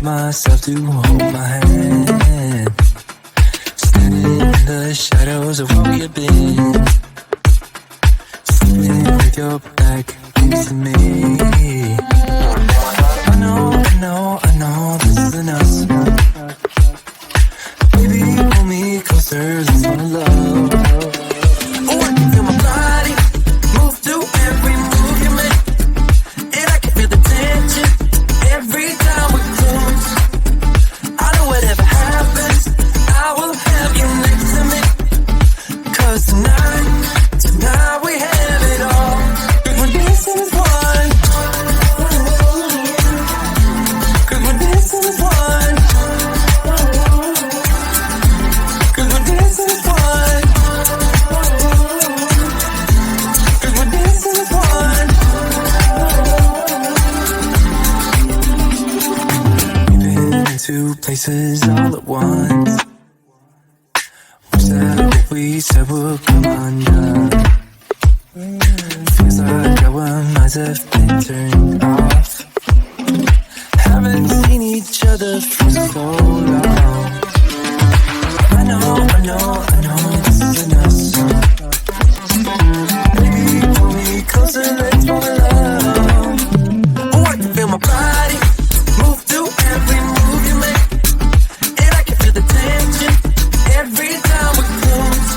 myself to hold my hand. Standing in the shadows of where we have been. Sleeping with your back against me. I know this isn't us. Baby, pull me closer, let's fall in love. Oh, I can feel my body move to every move you make. And I can feel the tension every time we close. I know whatever happens, I will have you next to me. 'Cause tonight we have it all. We're dancing as one. 'Cause we're dancing as one. 'Cause we're dancing as one. 'Cause we're dancing as one. We've been in two places all at once. Wish that what we said would come undone. Feels like our minds have been turned off. Haven't seen each other for so long. I know this isn't us. Baby, pull me closer, let's fall in love. Oh, I can feel my body move to every move you make. And I can feel the tension every time we close.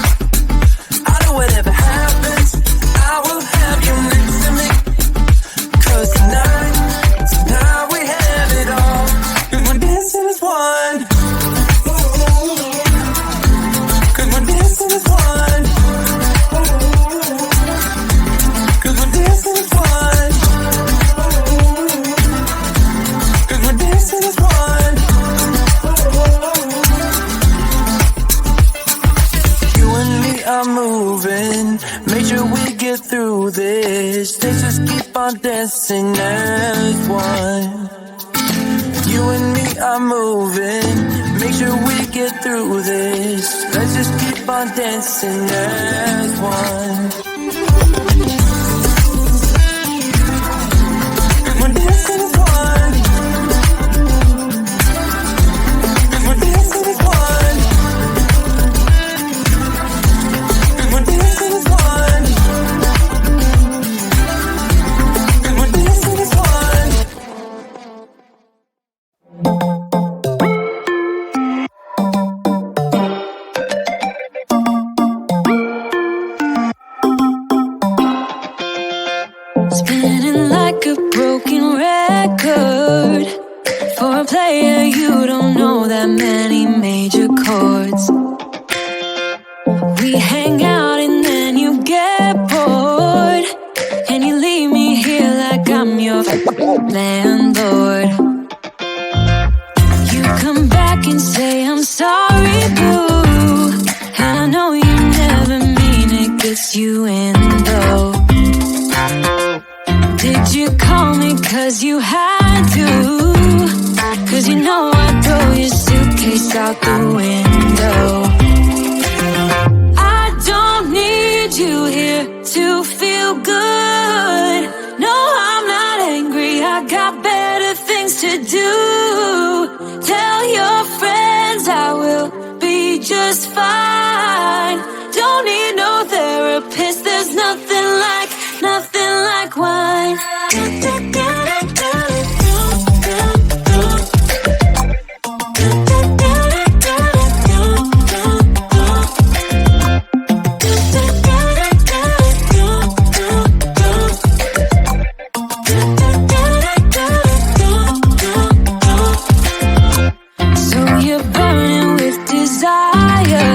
I know whatever happens, I will have you next to me. 'Cause tonight we have it all. 'Cause we're dancing as one. 'Cause we're dancing as one. 'Cause we're dancing as one. 'Cause we're dancing as one. You and me are moving, make sure we get through this. Let's just keep on dancing as one. You and me are moving, make sure we get through this. Let's just keep on dancing as one. 'Cause we're dancing as one. 'Cause we're dancing as one. 'Cause we're dancing as one. 'Cause we're dancing as one. Spinning like a broken record. For a player, you don't know that many major chords. We hang out and then you get bored, and you leave me here like I'm your landlord. You come back and say, I'm sorry, boo. And I know you never mean it, gets you in though. Did you call me 'cause you had to? 'Cause you know I'd throw your suitcase out the window. I don't need you here to feel good. No, I'm not angry, I got better things to do. Tell your friends I will be just fine. Don't need no therapist, there's nothing like wine. So you're burning with desire.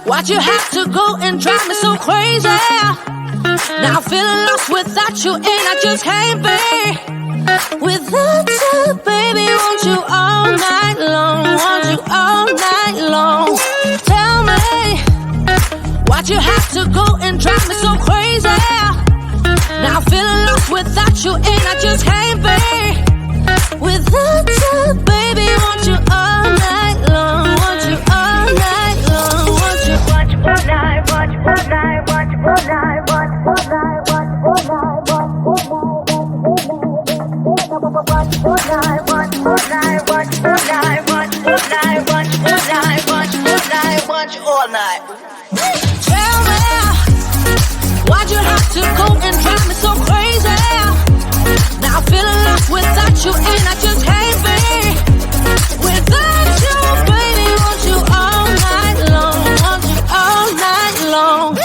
Why'd you have to go and drive me so crazy? Now I'm feeling lost without you, and I just can't be without you, baby. Want you all night long, want you all night long. Tell me, why'd you have to go and drive me so crazy? Now I'm feeling lost without you, and I just can't be without you, baby. Want you all night long, want you all night long, want you all night, want you all night, want you all night, want you all night, want you all night, want you all night, want you all night, want you all night, want you all night, want you all night, want you all night. Tell me, why'd you have to go and drive me so crazy? Now I'm feeling lost without you, and I just can't be without you, baby. Want you all night long, want you all night long.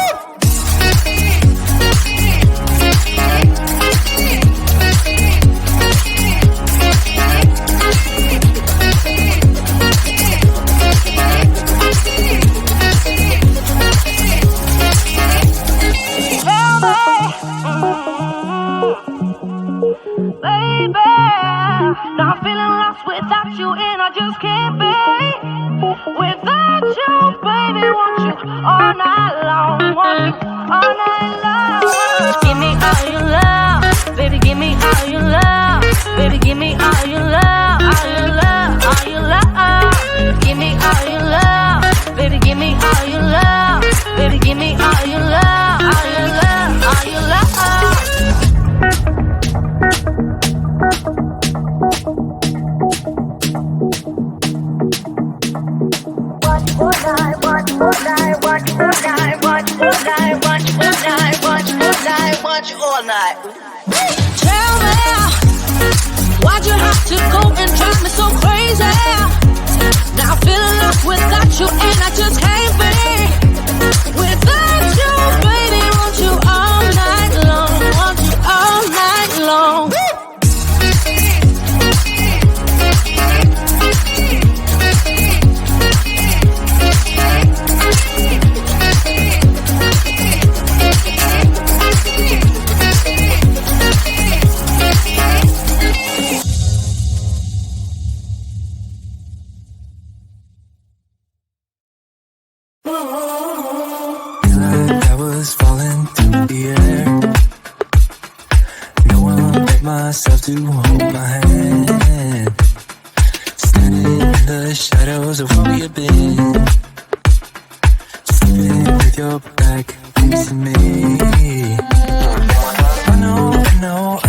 Baby, now I'm feeling lost without you, and I just can't be without you, baby. Want you all night long, want you all night long. Give me all your love, baby. Give me all your love, baby. Give me all your love, all your love, all your love. Give me all your love, baby. Give me all your love, baby. Give me all your love, all your love, all your love. All night. Tell me, why'd you have to go and drive me so crazy? Now I'm feeling lost without you, and I just can't be without you, baby. Want you all night long, want you all night long. Myself to hold my hand, standing in the shadows of where we have been, sleeping with your back facing me. I know